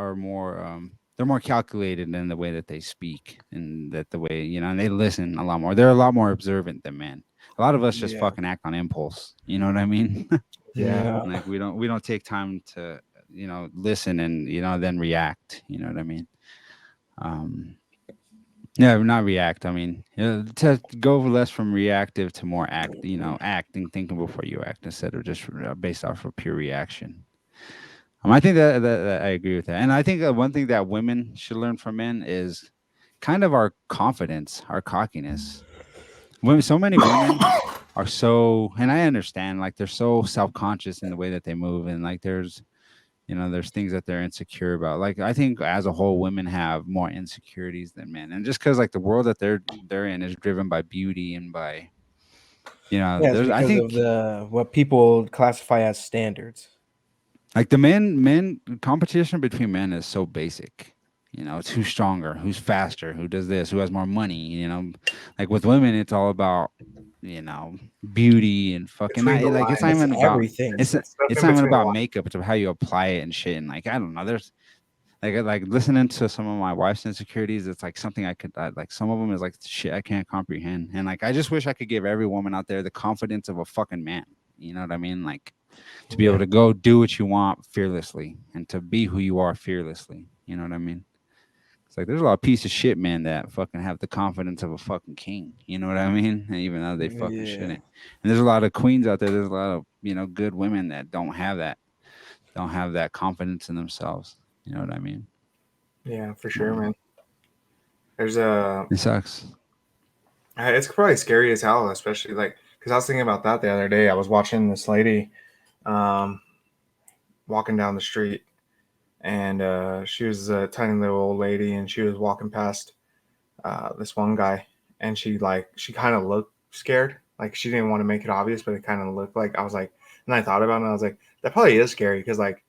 they're more calculated in the way that they speak, and that the way, and they listen a lot more. They're a lot more observant than men. A lot of us just Yeah. fucking act on impulse. You know what I mean? Yeah. Yeah. Like we don't take time to listen and then react. You know what I mean? Um, yeah, not react. I mean, to go less from reactive to more acting, thinking before you act, instead of just based off of pure reaction. I think that I agree with that, and I think one thing that women should learn from men is kind of our confidence, our cockiness. So many women are so, and I understand, like they're so self conscious in the way that they move, and like there's things that they're insecure about. Like I think as a whole, women have more insecurities than men, and just because like the world that they're in is driven by beauty and by Yeah, it's there's I because of think the what people classify as standards. like the men competition between men is so basic. It's who's stronger, who's faster, who does this, who has more money. Like with women, it's all about you know beauty and fucking. Between Not the like it's not lines. It's even about everything. it's It's stuff it's in not even between the about lines. makeup. It's about how you apply it and shit. And like I don't know, there's like listening to some of my wife's insecurities. It's like something like some of them is like shit I can't comprehend. And like I just wish I could give every woman out there the confidence of a fucking man. You know what I mean? Like to be able Yeah. to go do what you want fearlessly and to be who you are fearlessly. You know what I mean? It's like there's a lot of piece of shit men that fucking have the confidence of a fucking king. You know what I mean? And even though they fucking Yeah. shouldn't. And there's a lot of queens out there. There's a lot of good women that don't have that confidence in themselves. You know what I mean? Yeah, for sure, man. Um, There's a. it sucks. It's probably scary as hell, especially like because I was thinking about that the other day. I was watching this lady, um, walking down the street, and she was a tiny little old lady, and she was walking past this one guy, and she kind of looked scared, like she didn't want to make it obvious, but it kind of looked like I was like, and I thought about it, and I was like, that probably is scary because like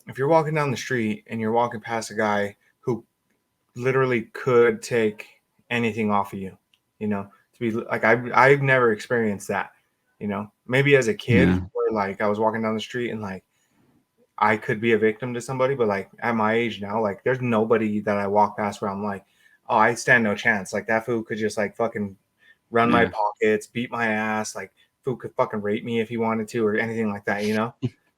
if you're walking down the street and you're walking past a guy who literally could take anything off of you, to be like I've never experienced that, maybe as a kid Yeah. where like I was walking down the street and like I could be a victim to somebody, but like at my age now, like there's nobody that I walk past where I'm like, oh, I stand no chance. Like that fool could just like fucking run my Yeah. pockets, beat my ass. Like fool could fucking rape me if he wanted to, or anything like that.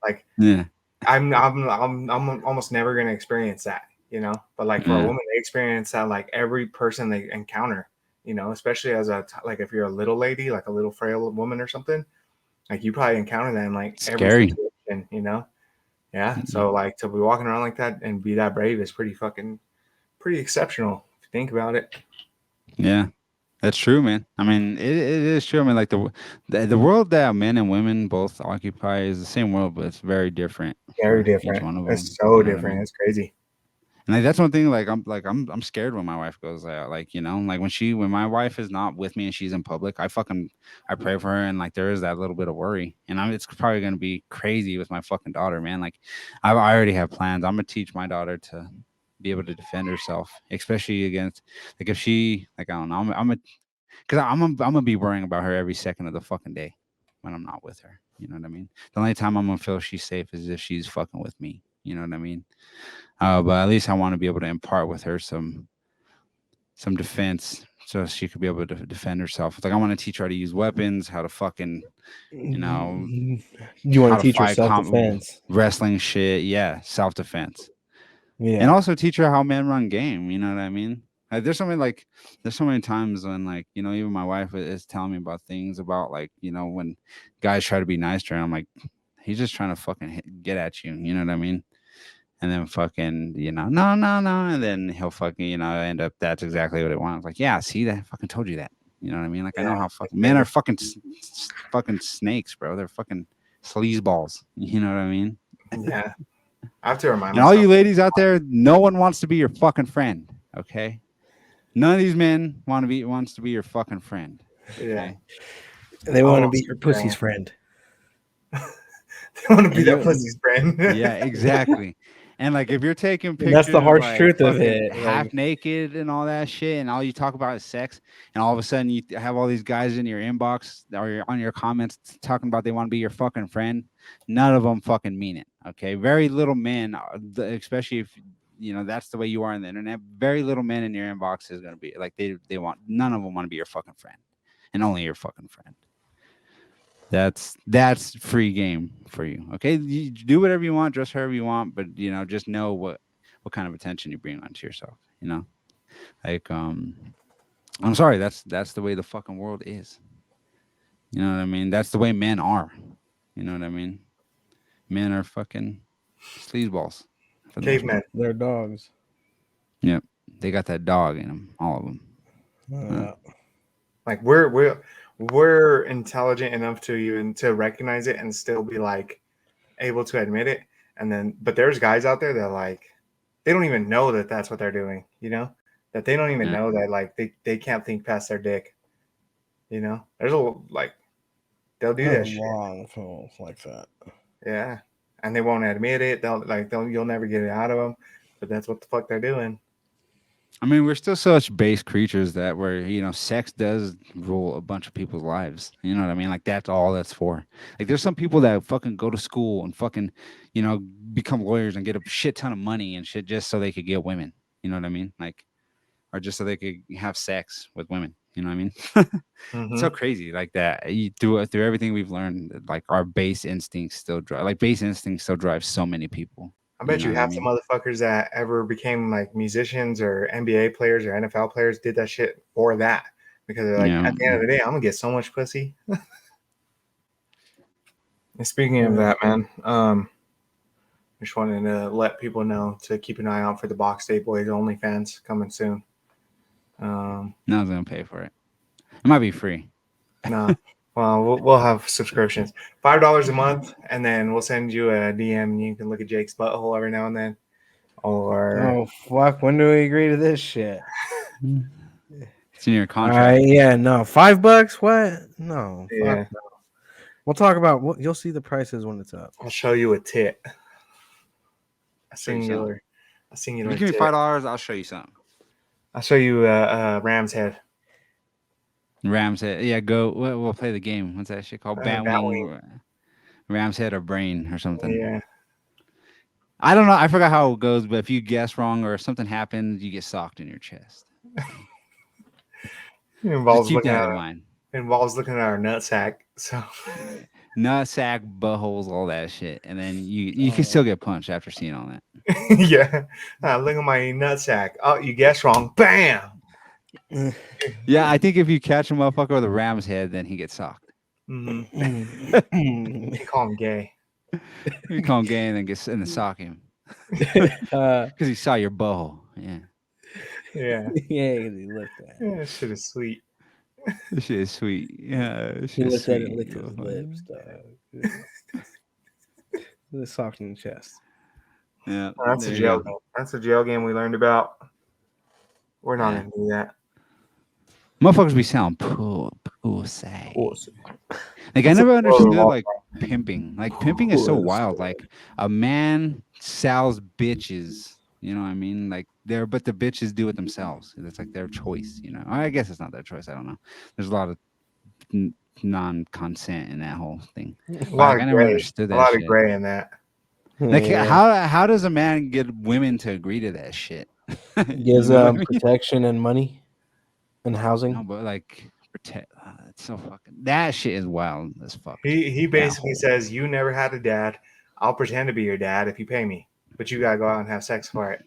Like Yeah. I'm almost never gonna experience that. But like for a Yeah. woman, they experience that like every person they encounter. Especially as like if you're a little lady, like a little frail woman or something, like you probably encounter that in like every Scary. situation. Yeah, Mhm. so like to be walking around like that and be that brave is pretty exceptional if you think about it. Yeah. That's true, man. I mean, it is true. I mean, like the world that men and women both occupy is the same world, but it's very different Very for each different. one of It's them. so You know what I different. mean? It's crazy. And like that's one thing. I'm scared when my wife goes out. Like like when my wife is not with me and she's in public, I pray for her, and like there is that little bit of worry. And it's probably gonna be crazy with my fucking daughter, man. Like I already have plans. I'm gonna teach my daughter to be able to defend herself, especially against like if she like I don't know. Because I'm gonna be worrying about her every second of the fucking day when I'm not with her. You know what I mean? The only time I'm gonna feel she's safe is if she's fucking with me. You know what I mean? But at least I want to be able to impart with her some defense, so she could be able to defend herself. Like I want to teach her how to use weapons, how to fucking you know You want how to to teach her fight self defense. wrestling shit. Yeah, self defense, and Yeah. also teach her how men run game. You know what I mean? There's so many times when like even my wife is telling me about things about like when guys try to be nice to her. I'm like, he's just trying to fucking get at you. You know what I mean? And then fucking, no, no, no. And then he'll fucking, end up, that's exactly what it wants. Like, yeah, see that? I fucking told you that. You know what I mean? Like, I know Yeah, how it's fucking men are crazy. fucking snakes, bro. They're fucking sleazeballs. You know what I mean? Yeah, I have to remind And all myself. you ladies out there, no one wants to be your fucking friend. Okay. None of these men wants to be your fucking friend. Yeah, Okay. They want to be almost your pussy's saying friend. they want to be And that pussy's friend. yeah, exactly. And like, if you're taking And pictures, that's the harsh like, truth of fucking it. half Like, naked and all that shit, and all you talk about is sex, and all of a sudden you have all these guys in your inbox or on your comments talking about they want to be your fucking friend, none of them fucking mean it. Okay, very little men, especially if that's the way you are on the internet. Very little men in your inbox is gonna be like they want. None of them want to be your fucking friend, and only your fucking friend. That's free game for you. Okay, you do whatever you want, dress however you want, but just know what kind of attention you bring onto yourself. Like I'm sorry, that's the way the fucking world is. You know what I mean? That's the way men are. You know what I mean? Men are fucking sleazeballs. For the most Cavemen. part. they're dogs. Yep, they got that dog in them, all of them. Like we're intelligent enough to even to recognize it and still be like able to admit it. And then, but there's guys out there that like they don't even know that that's what they're doing. That they don't even Yeah. know that like they can't think past their dick. There's like they'll do that There's a shit. lot of fools like that. Yeah, and they won't admit it. You'll never get it out of them. But that's what the fuck they're doing. I mean, we're still such base creatures that sex does rule a bunch of people's lives. You know what I mean? Like, that's all that's for. Like, there's some people that fucking go to school and fucking, become lawyers and get a shit ton of money and shit just so they could get women. You know what I mean? Like, or just so they could have sex with women. You know what I mean? It's so crazy like that. Through everything we've learned, like our base instincts still drive so many people. I bet know you what I half mean? the motherfuckers that ever became like musicians or NBA players or NFL players did that shit for that because they're like, Yeah. at the end of the day, I'm gonna get so much pussy. And speaking of that, man, just wanted to let people know to keep an eye out for the Box Day Boys OnlyFans coming soon. No one's gonna pay for it. It might be free. No, well, we'll have subscriptions, $5 a month, and then we'll send you a DM, and you can look at Jake's butthole every now and then. Or Oh fuck! When do we agree to this shit? It's in your contract. Yeah, no, $5. What? No, yeah, fuck no. We'll talk about. You'll see the prices when it's up. I'll show you a tit, a Show you something. singular If you give me tit. $5, I'll show you something. I'll show you a ram's head. Ram's head. Yeah, go. We'll play the game. What's that shit called? Batwing. Ram's head or brain or something. Yeah. I don't know. I forgot how it goes, but if you guess wrong or if something happens, you get socked in your chest. It involves Just keep looking that at in mind. looking at our nutsack. So Nut sack, buttholes, all that shit, and then you can still get punched after seeing all that. yeah, look at my nutsack. Oh, you guessed wrong. Bam. Yeah, I think if you catch a motherfucker with a ram's head, then he gets socked. You call him gay. You call him gay and then sock him because he saw your butthole. Yeah. Yeah. Yeah, he looked at it. Yeah, that shit is sweet. This shit is sweet. Yeah, He looked at it, licked his lips, dog. The soft in the chest. Yeah, That's a jail game. That's a jail game we learned about. We're not gonna do that. Motherfuckers be selling pussy. Like, I never understood like pimping. Like, pimping is so wild. Like, a man sells bitches. You know what I mean? Like, but the bitches do it themselves. It's like their choice. I guess it's not their choice. I don't know. There's a lot of non-consent in that whole thing. A lot of gray. A lot of gray in that. Like, how does a man get women to agree to that shit? Gives protection and money and housing. No, but like protect. It's so fucking. That shit is wild as fuck. He basically says, "You never had a dad. I'll pretend to be your dad if you pay me, but you gotta go out and have sex for it."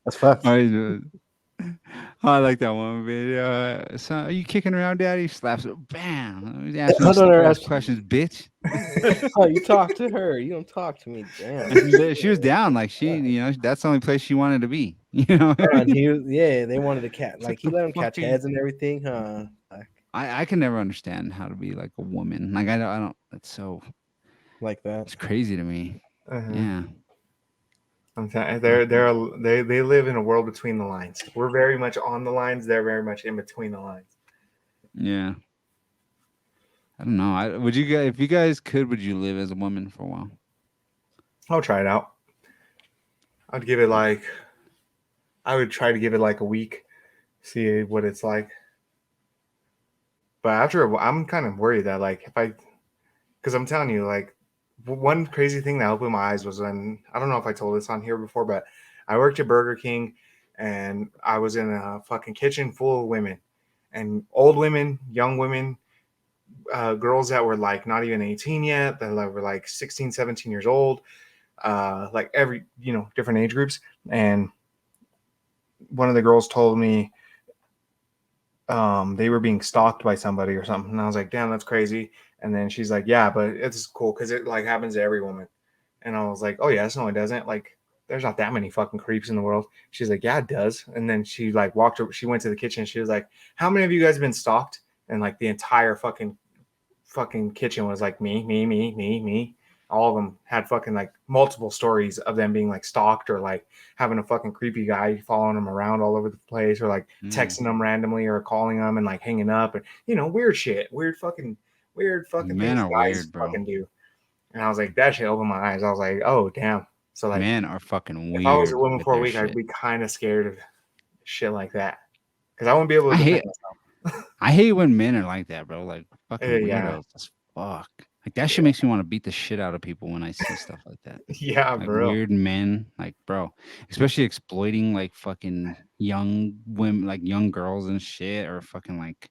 That's fucked. I like that one video. So, are you kicking around, Daddy? Slaps it. Bam. Ask questions, bitch. Oh, you talk to her. You don't talk to me. Damn. She was down. Like, that's the only place she wanted to be. And they wanted to catch. Like, he let him catch heads and everything, huh? I can never understand how to be like a woman. Like, I don't. It's so like that. It's crazy to me. Yeah. I'm telling you, they live in a world between the lines. We're very much on the lines. They're very much in between the lines. Yeah. I don't know. If you guys could, would you live as a woman for a while? I'll try it out. I'd give it like, I would try to give it like a week, see what it's like. But after a while, I'm kind of worried that like if I, because I'm telling you, like one crazy thing that opened my eyes was when, I don't know if I told this on here before, but I worked at Burger King and I was in a fucking kitchen full of women and old women, young women, girls that were like not even 18 yet, that were like 16, 17 years old, like every, different age groups. And one of the girls told me they were being stalked by somebody or something. And I was like, damn, that's crazy. And then she's like, yeah, but it's cool because it like happens to every woman. And I was like, oh, yes, no, it doesn't. Like, there's not that many fucking creeps in the world. She's like, yeah, it does. And then she like she went to the kitchen. She was like, how many of you guys have been stalked? And like the entire fucking kitchen was like me. All of them had fucking like multiple stories of them being like stalked or like having a fucking creepy guy following them around all over the place or like texting them randomly or calling them and like hanging up and weird shit, weird fucking Men things are guys weird, bro. fucking do. And I was like, that shit opened my eyes. I was like, oh damn. So like, Men are fucking weird. if I was a woman with for a their week, shit. I'd be kind of scared of shit like that because I wouldn't be able to I defend hate myself. I hate when men are like that, bro. Like fucking weirdos Yeah. as fuck. Like that shit makes me want to beat the shit out of people when I see stuff like that. Yeah, Like bro. weird men, like bro, especially exploiting like fucking young women, like young girls and shit, or fucking like,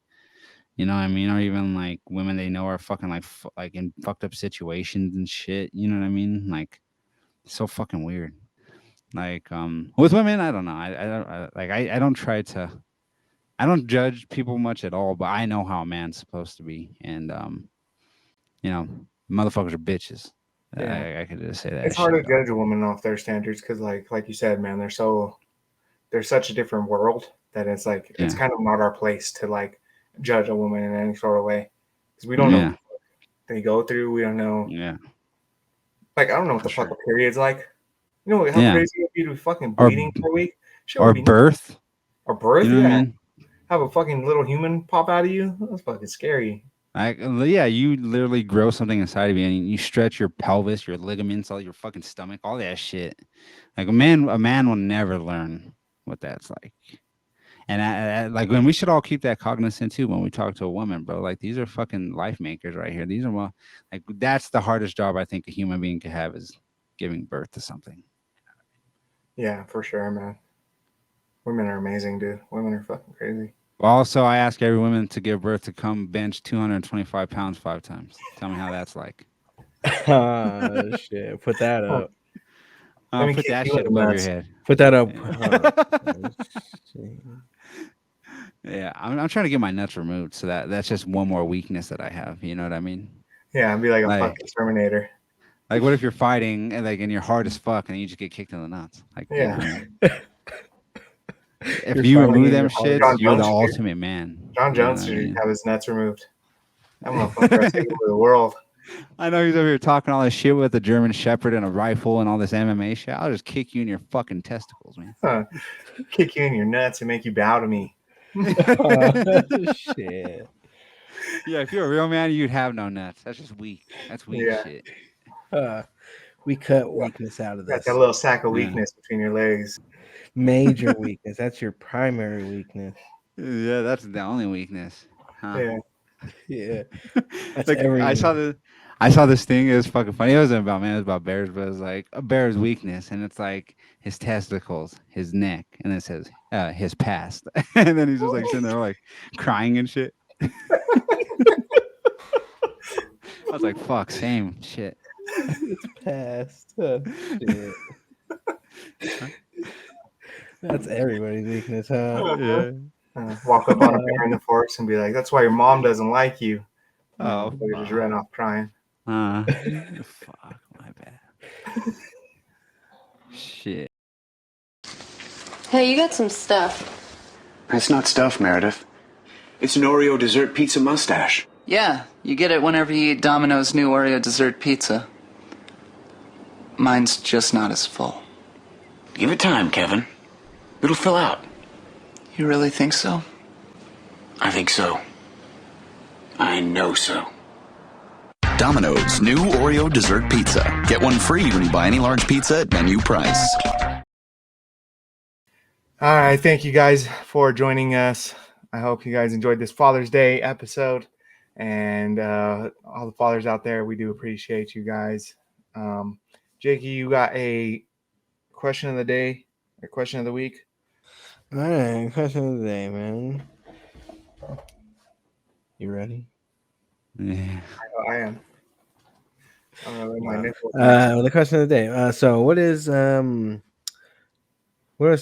you know what I mean, or even like women they know are fucking like like in fucked up situations and shit. You know what I mean? Like so fucking weird. Like with women, I don't know. I don't try to. I don't judge people much at all, but I know how a man's supposed to be, and motherfuckers are bitches. Yeah. I could just say that It's hard shit. to judge a woman off their standards because, like you said, man, they're such a different world that it's like it's Yeah, kind of not our place to like judge a woman in any sort of way because we don't know yeah, what they go through. We don't know. yeah, Like, I don't know what for the fuck a sure. period's like. You know how Yeah, crazy it would be to be fucking or bleeding for a week? Shit would or be nuts. birth. Or birth, You know what I yeah. mean? Have a fucking little human pop out of you. That's fucking scary. Like, yeah, you literally grow something inside of you, and you stretch your pelvis, your ligaments, all your fucking stomach, all that shit. Like a man will never learn what that's like. And like when we should all keep that cognizant too when we talk to a woman, bro. Like these are fucking life makers right here. These are like that's the hardest job I think a human being could have is giving birth to something. Yeah, for sure, man. Women are amazing, dude. Women are fucking crazy. Also, I ask every woman to give birth to come bench 225 pounds 5 times. Tell me how that's like. Shit. Put that up. Let me Put kick that you shit in the above your nuts. head. Put that up. Yeah, I'm trying to get my nuts removed, so that's just one more weakness that I have. You know what I mean? Yeah, I'd be like a Like, fucking Terminator. like what if you're fighting and you're hard as fuck and you just get kicked in the nuts? Like, you know Yeah. what I mean? If You're you fighting remove in them your heart. shits, John you're the Jones, dude. ultimate man. John You know Jones what I should mean? have his nuts removed. That motherfucker has taken over the world. I know he's over here talking all this shit with a German Shepherd and a rifle and all this MMA shit. I'll just kick you in your fucking testicles, man. Huh. Kick you in your nuts and make you bow to me. Shit. Yeah, if you're a real man, you'd have no nuts. That's just weak. That's weak Yeah. shit. We cut weakness out of Got this. that little sack of Yeah. weakness between your legs. Major weakness. That's your primary weakness. Yeah, that's the only weakness. Huh? Yeah. Yeah. That's Like every. I saw this thing. It was fucking funny. It wasn't about man. It was about bears. But it was like a bear's weakness, and it's like his testicles, his neck, and it says his past. And then he's just like sitting there like crying and shit. I was like, "Fuck, same shit." It's past. Shit. That's everybody's weakness, huh? Yeah. Walk up on a bear in the forest and be like, "That's why your mom doesn't like you." Oh, They just ran off crying. fuck, my bad. Shit. Hey, you got some stuff. That's not stuff, Meredith. It's an Oreo dessert pizza mustache. Yeah, you get it whenever you eat Domino's new Oreo dessert pizza. Mine's just not as full. Give it time, Kevin. It'll fill out. You really think so? I think so. I know so. Domino's new Oreo dessert pizza. Get one free when you buy any large pizza at menu price. All right, thank you guys for joining us. I hope you guys enjoyed this Father's Day episode, and all the fathers out there, we do appreciate you guys. Jakey, you got a question of the day, or question of the week? All right, question of the day, man. You ready? Yeah. I am. I'm gonna lay my nipples. The question of the day. So, what is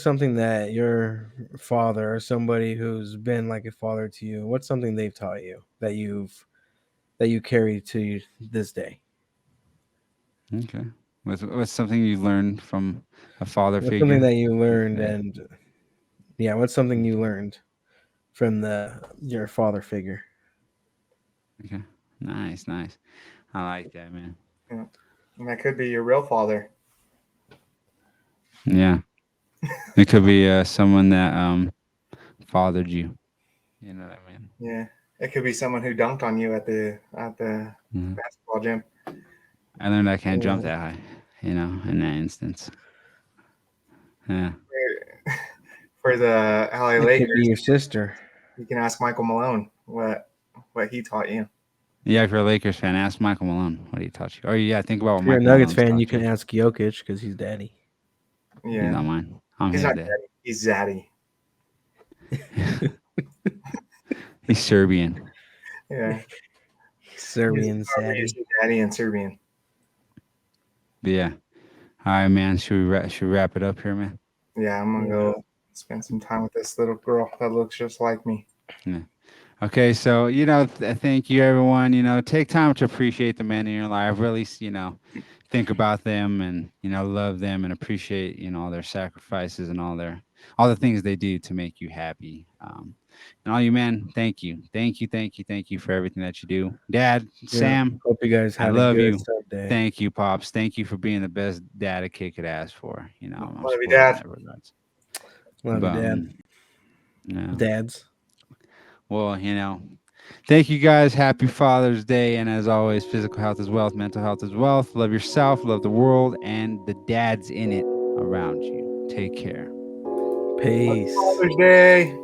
something that your father or somebody who's been like a father to you? What's something they've taught you that you carry to this day? Okay. What's something you learned from a father What's figure? something that you learned, what's something you learned from your father figure? Okay. Nice. I like that, man. Yeah. And that could be your real father. Yeah. It could be someone that fathered you. You know what I mean? Yeah. It could be someone who dunked on you at the basketball gym. I learned I can't jump that high, in that instance. Yeah. For the LA It Lakers, could be your sister. you can ask Michael Malone what he taught you. Yeah, if you're a Lakers fan, ask Michael Malone what he taught you. Or yeah, think about what If you're Michael a Nuggets Malone's fan, taught you can ask Jokic because he's daddy. Yeah. He's not mine. I'm He's his not dad. daddy. He's zaddy. He's Serbian. Yeah. Serbian zaddy. Daddy and Serbian. But yeah. All right, man. Should we wrap it up here, man? Yeah, I'm gonna go spend some time with this little girl that looks just like me. Yeah. Okay, so thank you, everyone. Take time to appreciate the men in your life. Really, think about them and love them and appreciate all their sacrifices and all the things they do to make you happy. And all you men, thank you for everything that you do. Dad, Sam, Hope you guys had I love a good you. Sunday. Thank you, Pops. Thank you for being the best dad a kid could ask for. I'm Love spoiled you, in Dad. that regards. Love you, Dad. Yeah. Dads. Well, thank you guys. Happy Father's Day. And as always, physical health is wealth, mental health is wealth. Love yourself, love the world, and the dads in it around you. Take care. Peace. Father's Day.